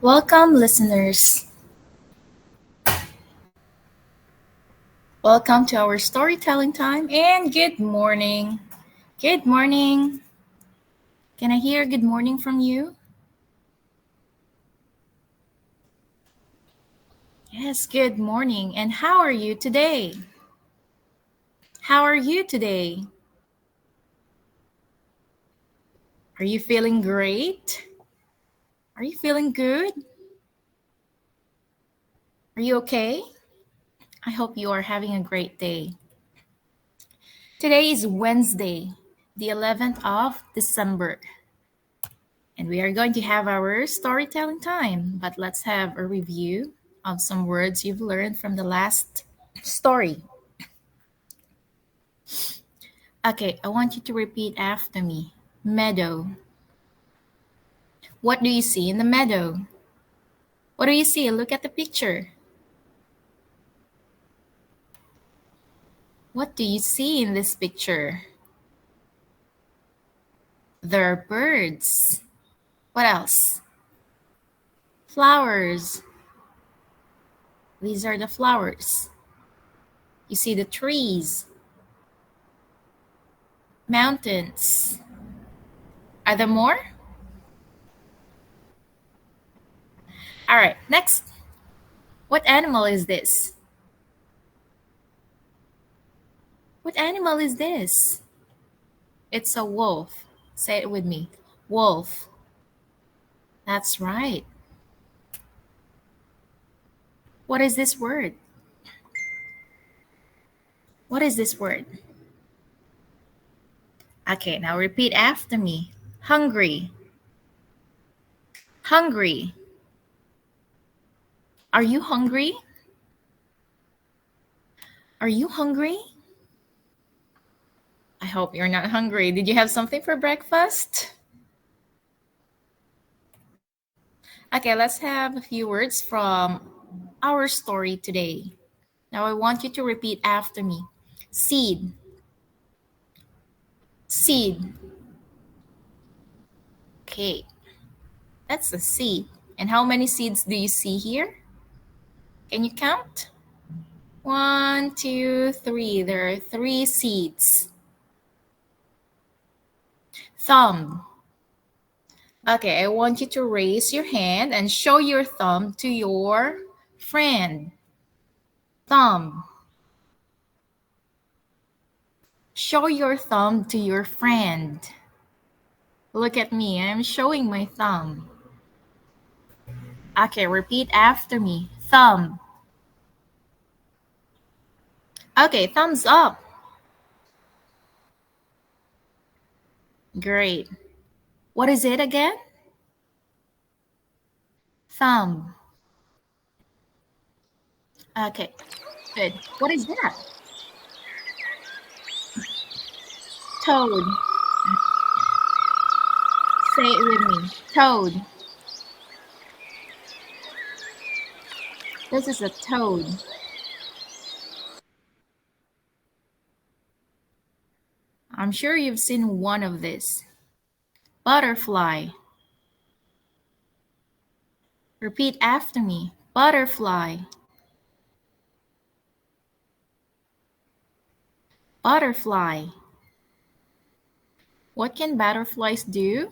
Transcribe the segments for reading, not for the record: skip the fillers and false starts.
Welcome, listeners. Welcome to our storytelling time and good morning. Good morning. Can I hear good morning from you? Yes, good morning. And how are you today? How are you today? Are you feeling great? Are you feeling good? Are you okay? I hope you are having a great day. Today is Wednesday, the 11th of December. And we are going to have our storytelling time. But let's have a review of some words you've learned from the last story. Okay, I want you to repeat after me. Meadow. What do you see in the meadow? What do you see? Look at the picture. What do you see in this picture? There are birds. What else? Flowers. These are the flowers. You see the trees. Mountains. Are there more? All right, next. What animal is this? What animal is this? It's a wolf. Say it with me. Wolf. That's right. What is this word? What is this word? Okay, now repeat after me. Hungry. Hungry. Are you hungry? Are you hungry? I hope you're not hungry. Did you have something for breakfast? Okay, let's have a few words from our story today. Now I want you to repeat after me. Seed. Seed. Okay, that's a seed. And how many seeds do you see here? Can you count? 1, 2, 3. There are 3 seeds. Thumb. Okay, I want you to raise your hand and show your thumb to your friend. Thumb. Show your thumb to your friend. Look at me, I'm showing my thumb. Okay, repeat after me. Thumb. Okay, thumbs up. Great. What is it again? Thumb. Okay, good. What is that? Toad. Say it with me. Toad. This is a toad. I'm sure you've seen one of this. Butterfly. Repeat after me. Butterfly. Butterfly. What can butterflies do?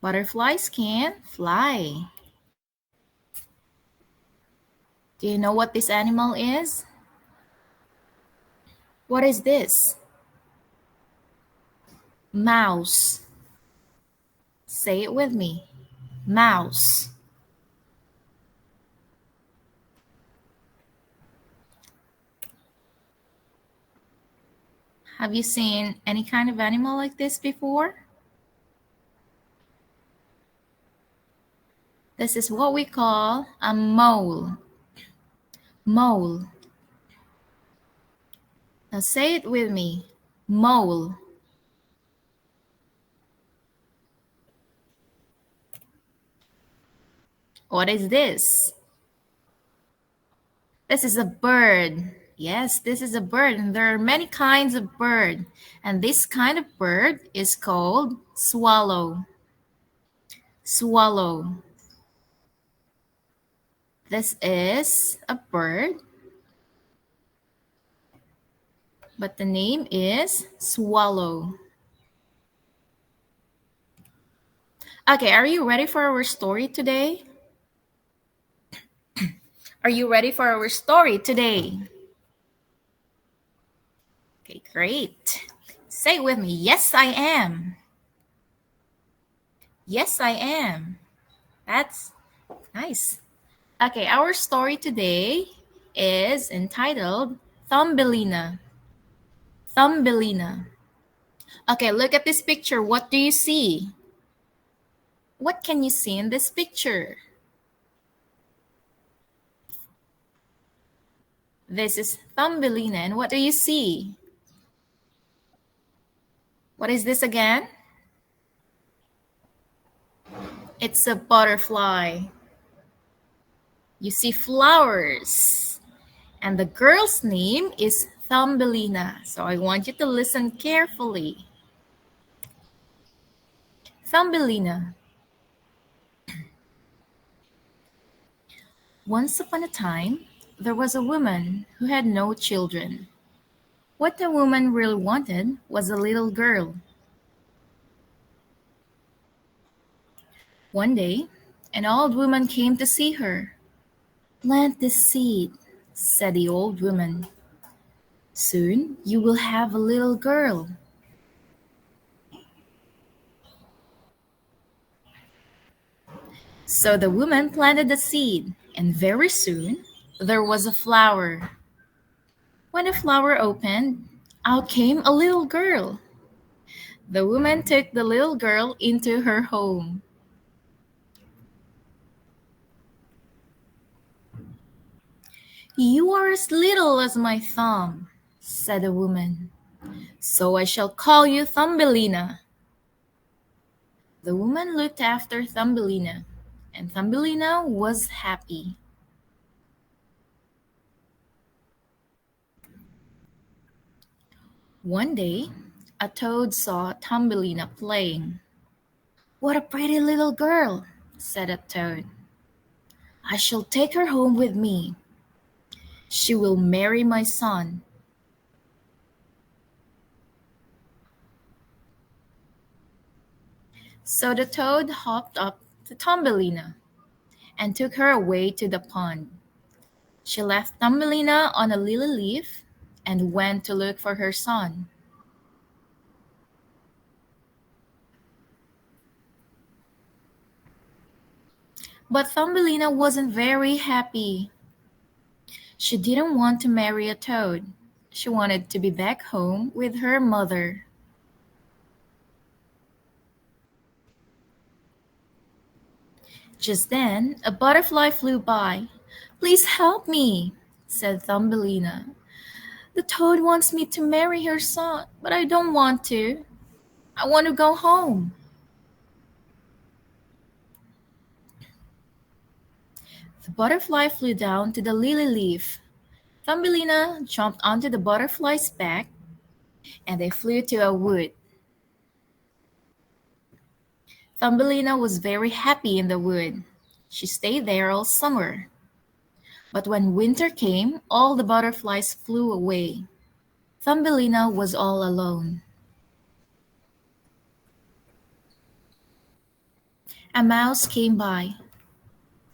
Butterflies can fly. Do you know what this animal is? What is this? Mouse. Say it with me. Mouse. Have you seen any kind of animal like this before? This is what we call a mole. Mole. Now say it with me. Mole. What is this? This is a bird. Yes, this is a bird, and there are many kinds of bird. And this kind of bird is called swallow. Swallow. This is a bird, but the name is swallow. Okay, are you ready for our story today? Are you ready for our story today? Okay, great. Say it with me. Yes, I am. Yes, I am. That's nice. Okay, our story today is entitled Thumbelina. Thumbelina. Okay, look at this picture. What do you see? What can you see in this picture? This is Thumbelina. And what do you see? What is this again? It's a butterfly. You see flowers. And the girl's name is Thumbelina. So I want you to listen carefully. Thumbelina. Once upon a time, there was a woman who had no children. What the woman really wanted was a little girl. One day, an old woman came to see her. Plant this seed, said the old woman. Soon you will have a little girl. So the woman planted the seed, and very soon there was a flower. When the flower opened, out came a little girl. The woman took the little girl into her home. You are as little as my thumb, said the woman. So I shall call you Thumbelina. The woman looked after Thumbelina, and Thumbelina was happy. One day, a toad saw Thumbelina playing. What a pretty little girl, said a toad. I shall take her home with me. She will marry my son. So the toad hopped up to Thumbelina and took her away to the pond. She left Thumbelina on a lily leaf and went to look for her son. But Thumbelina wasn't very happy. She didn't want to marry a toad. She wanted to be back home with her mother. Just then, a butterfly flew by. Please help me, said Thumbelina. The toad wants me to marry her son, but I don't want to. I want to go home. The butterfly flew down to the lily leaf. Thumbelina jumped onto the butterfly's back and they flew to a wood. Thumbelina was very happy in the wood. She stayed there all summer. But when winter came, all the butterflies flew away. Thumbelina was all alone. A mouse came by.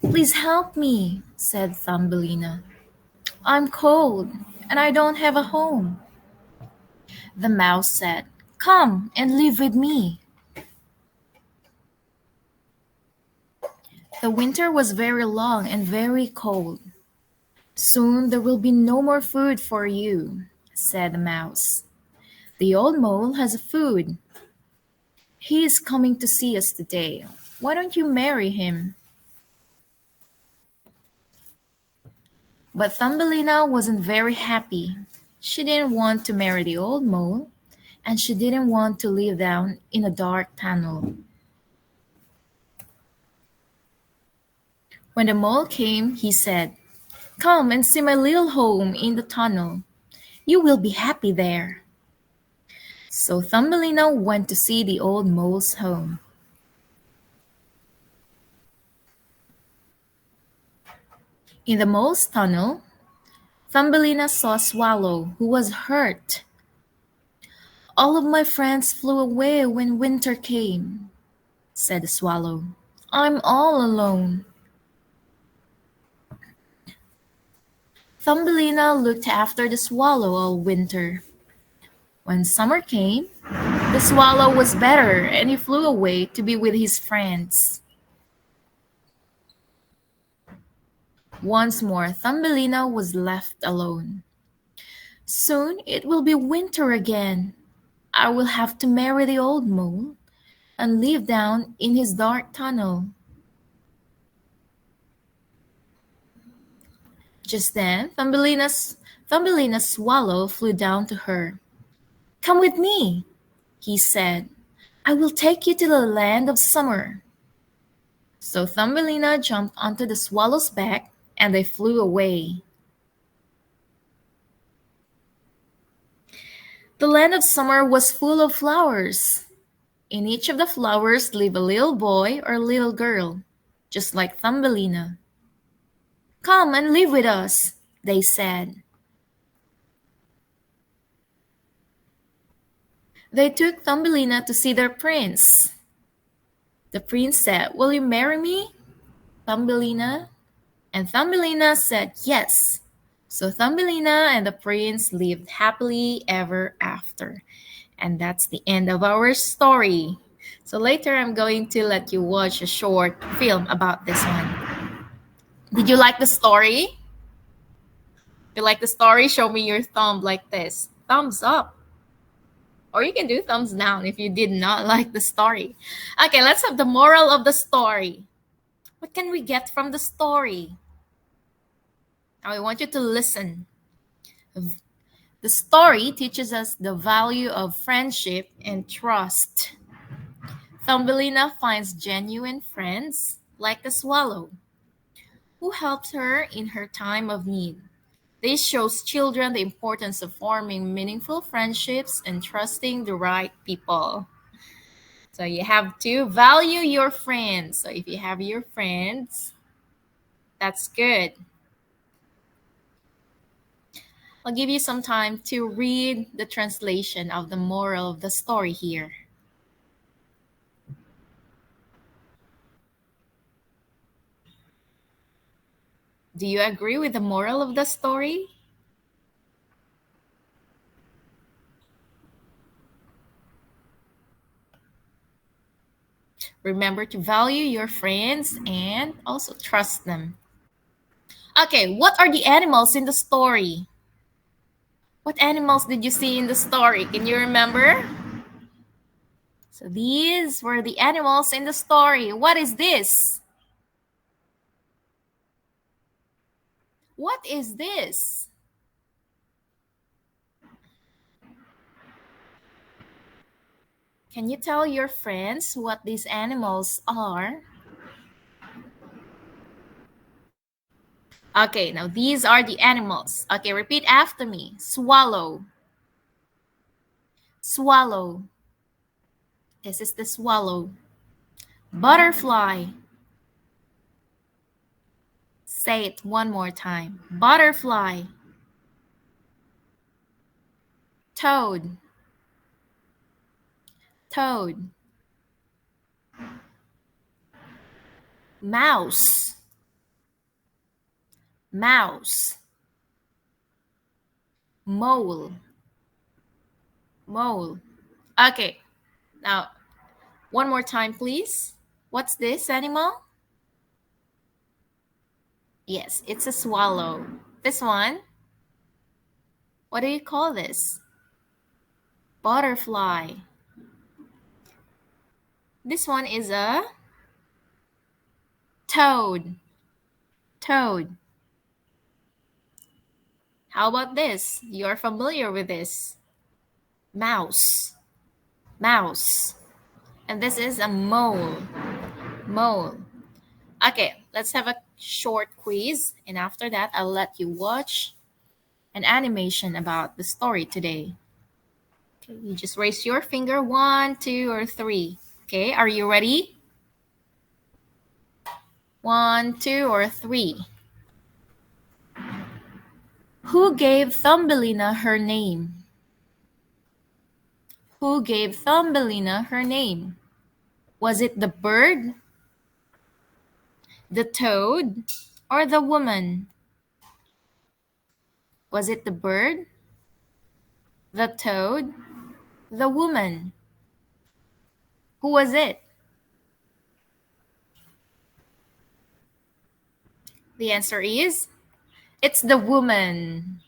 Please help me, said Thumbelina. I'm cold and I don't have a home. The mouse said, come and live with me. The winter was very long and very cold. Soon there will be no more food for you, said the mouse. The old mole has food. He is coming to see us today. Why don't you marry him? But Thumbelina wasn't very happy. She didn't want to marry the old mole, and she didn't want to live down in a dark tunnel. When the mole came, he said, come and see my little home in the tunnel. You will be happy there. So Thumbelina went to see the old mole's home. In the mole's tunnel, Thumbelina saw a swallow who was hurt. All of my friends flew away when winter came, said the swallow. I'm all alone. Thumbelina looked after the swallow all winter. When summer came, the swallow was better and he flew away to be with his friends. Once more, Thumbelina was left alone. Soon it will be winter again. I will have to marry the old mole and live down in his dark tunnel. Just then, Thumbelina's swallow flew down to her. Come with me, he said. I will take you to the land of summer. So Thumbelina jumped onto the swallow's back and they flew away. The land of summer was full of flowers. In each of the flowers lived a little boy or little girl, just like Thumbelina. Come and live with us, they said. They took Thumbelina to see their prince. The prince said, Will you marry me, Thumbelina? And Thumbelina said yes. So Thumbelina and the prince lived happily ever after. And that's the end of our story. So later I'm going to let you watch a short film about this one. Did you like the story? If you like the story, show me your thumb like this. Thumbs up. Or you can do thumbs down if you did not like the story. Okay, let's have the moral of the story. What can we get from the story? Now I want you to listen. The story teaches us the value of friendship and trust. Thumbelina finds genuine friends, like the swallow, who helps her in her time of need. This shows children the importance of forming meaningful friendships and trusting the right people. So you have to value your friends. So if you have your friends, that's good. I'll give you some time to read the translation of the moral of the story here. Do you agree with the moral of the story? Remember to value your friends and also trust them. Okay, what are the animals in the story? What animals did you see in the story? Can you remember? So these were the animals in the story. What is this? What is this? Can you tell your friends what these animals are? Okay, now these are the animals. Okay, repeat after me. Swallow. Swallow. This is the swallow. Butterfly. Say it one more time. Butterfly. Toad. Toad. Mouse. Mouse. Mole. Mole. Okay, now one more time, please. What's this animal? Yes, it's a swallow. This one, what do you call this? Butterfly. This one is a toad. Toad. How about this? You're familiar with this. Mouse. Mouse. And this is a mole. Mole. Okay, let's have a short quiz. And after that, I'll let you watch an animation about the story today. Okay, you just raise your finger, 1, 2, or 3. Okay, are you ready? 1, 2, or 3. Who gave Thumbelina her name? Who gave Thumbelina her name? Was it the bird, the toad, or the woman? Was it the bird, the toad, the woman? Who was it? The answer is it's the woman.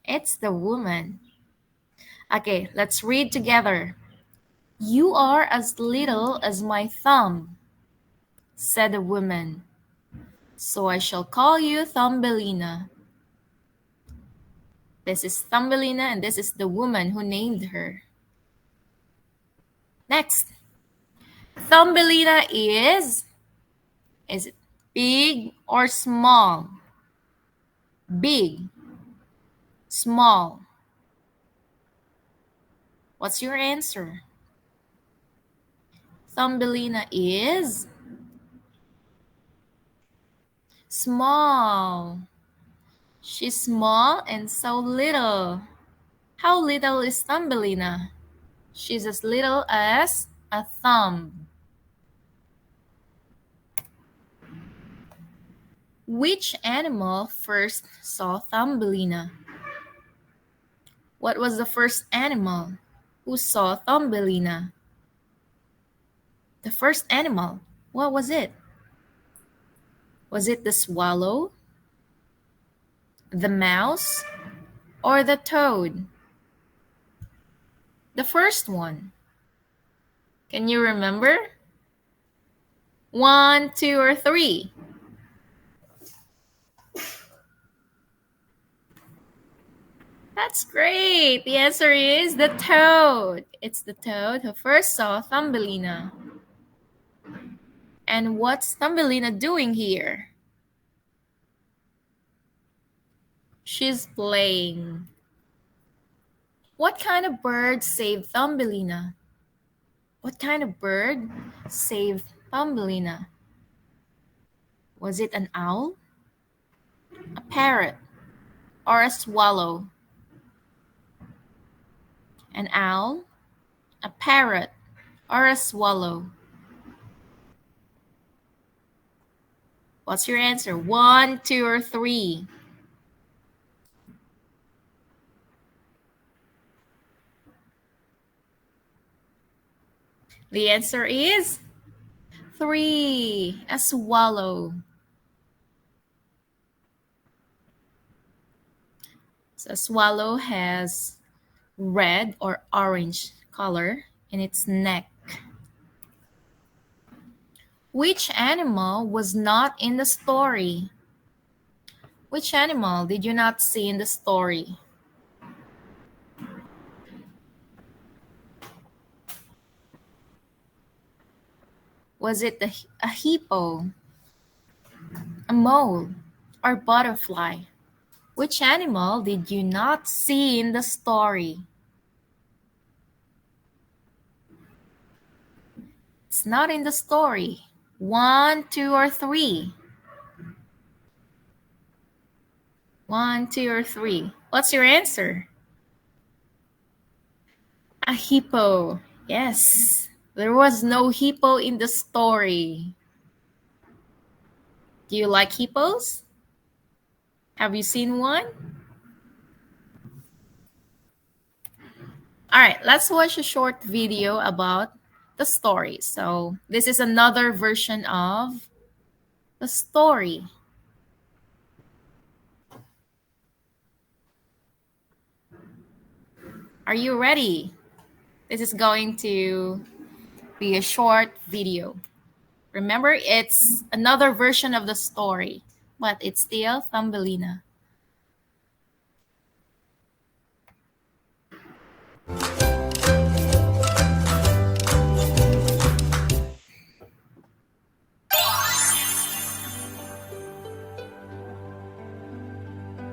It's the woman. Okay, let's read together. You are as little as my thumb, said the woman. So I shall call you Thumbelina. This is Thumbelina and this is the woman who named her. Next. Thumbelina is it big or small? Big, small. What's your answer? Thumbelina is small. She's small and so little. How little is Thumbelina? She's as little as a thumb. Which animal first saw Thumbelina? What was the first animal who saw Thumbelina? The first animal, what was it? Was it the swallow, the mouse, or the toad? The first one. Can you remember? 1, 2, or 3? That's great. The answer is the toad. It's the toad who first saw Thumbelina. And what's Thumbelina doing here? She's playing. What kind of bird saved Thumbelina? What kind of bird saved Thumbelina? Was it an owl, a parrot, or a swallow? An owl, a parrot, or a swallow? What's your answer? 1, 2, or 3? The answer is 3, a swallow. So a swallow has red or orange color in its neck. Which animal was not in the story? Which animal did you not see in the story? Was it a hippo, a mole, or butterfly? Which animal did you not see in the story? It's not in the story. 1, 2, or 3? 1, 2, or 3? What's your answer? A hippo. Yes, there was no hippo in the story. Do you like hippos? Have you seen one? All right, let's watch a short video about the story. So this is another version of the story. Are you ready? This is going to be a short video. Remember, it's another version of the story, but it's still Thumbelina.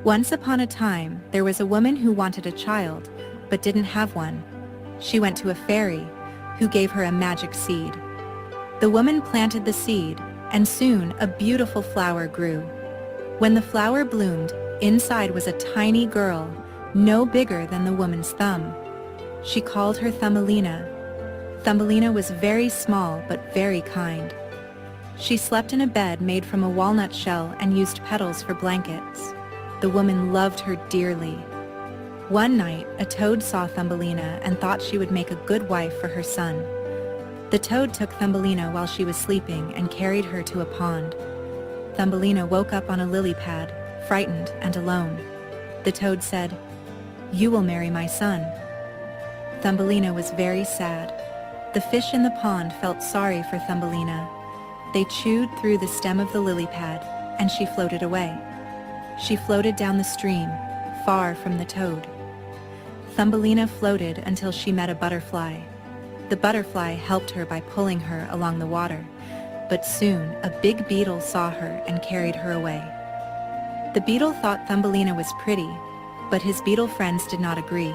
Once upon a time, there was a woman who wanted a child, but didn't have one. She went to a fairy, who gave her a magic seed. The woman planted the seed, and soon a beautiful flower grew. When the flower bloomed, Inside was a tiny girl, no bigger than the woman's thumb. She called her Thumbelina. Thumbelina was very small but very kind. She slept in a bed made from a walnut shell and used petals for blankets. The woman loved her dearly. One night, a toad saw Thumbelina and thought she would make a good wife for her son. The toad took Thumbelina while she was sleeping and carried her to a pond. Thumbelina woke up on a lily pad, frightened and alone. The toad said, "You will marry my son." Thumbelina was very sad. The fish in the pond felt sorry for Thumbelina. They chewed through the stem of the lily pad, and she floated away. She floated down the stream, far from the toad. Thumbelina floated until she met a butterfly. The butterfly helped her by pulling her along the water, but soon a big beetle saw her and carried her away. The beetle thought Thumbelina was pretty, but his beetle friends did not agree.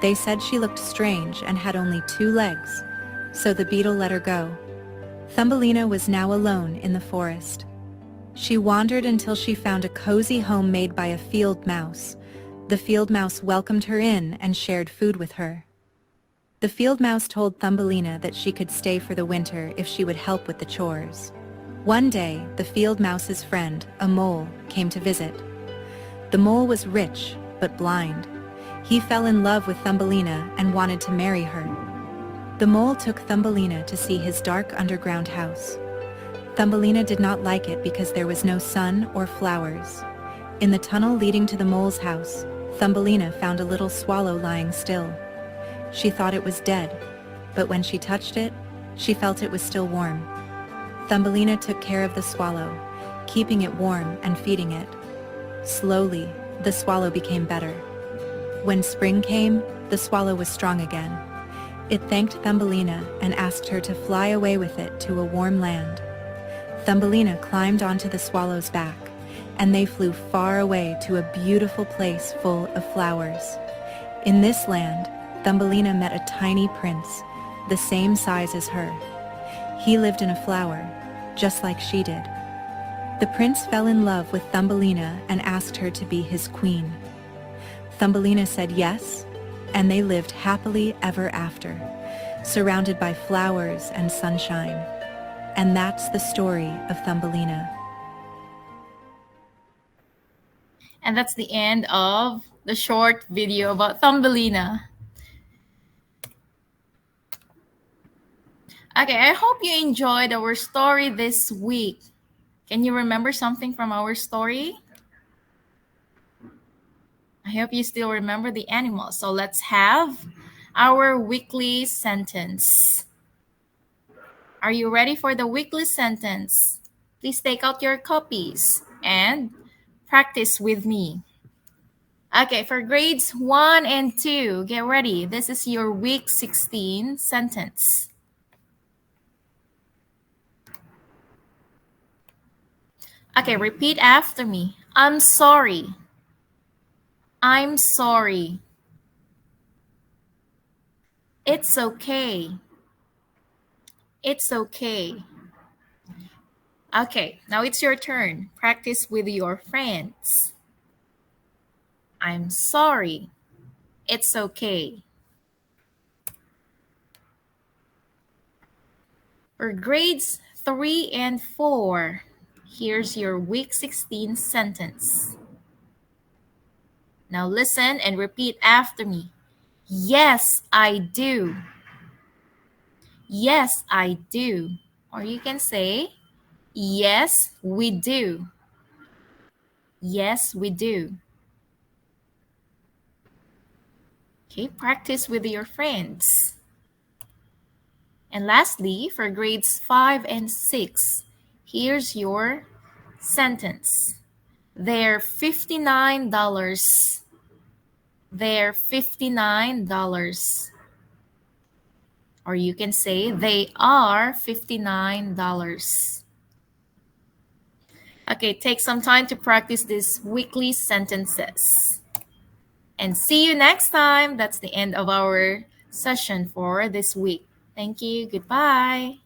They said she looked strange and had only 2 legs, so the beetle let her go. Thumbelina was now alone in the forest. She wandered until she found a cozy home made by a field mouse. The field mouse welcomed her in and shared food with her. The field mouse told Thumbelina that she could stay for the winter if she would help with the chores. One day, the field mouse's friend, a mole, came to visit. The mole was rich, but blind. He fell in love with Thumbelina and wanted to marry her. The mole took Thumbelina to see his dark underground house. Thumbelina did not like it because there was no sun or flowers. In the tunnel leading to the mole's house, Thumbelina found a little swallow lying still. She thought it was dead, but when she touched it, she felt it was still warm. Thumbelina took care of the swallow, keeping it warm and feeding it. Slowly, the swallow became better. When spring came, the swallow was strong again. It thanked Thumbelina and asked her to fly away with it to a warm land. Thumbelina climbed onto the swallow's back, and they flew far away to a beautiful place full of flowers. In this land, Thumbelina met a tiny prince, the same size as her. He lived in a flower, just like she did. The prince fell in love with Thumbelina and asked her to be his queen. Thumbelina said yes, and they lived happily ever after, surrounded by flowers and sunshine. And that's the story of Thumbelina. And that's the end of the short video about Thumbelina. Okay, I hope you enjoyed our story this week. Can you remember something from our story? I hope you still remember the animals. So let's have our weekly sentence. Are you ready for the weekly sentence? Please take out your copies and practice with me. Okay, for grades 1 and 2, get ready. This is your week 16 sentence. Okay, repeat after me. I'm sorry. I'm sorry. It's okay. It's okay. Okay, now it's your turn. Practice with your friends. I'm sorry. It's okay. For grades 3 and 4, here's your week 16 sentence. Now listen and repeat after me. Yes, I do. Yes, I do. Or you can say, yes, we do. Yes, we do. Okay, practice with your friends. And lastly, for grades 5 and 6, here's your sentence. They're $59. They're $59. Or you can say they are $59. Okay, take some time to practice these weekly sentences. And see you next time. That's the end of our session for this week. Thank you. Goodbye.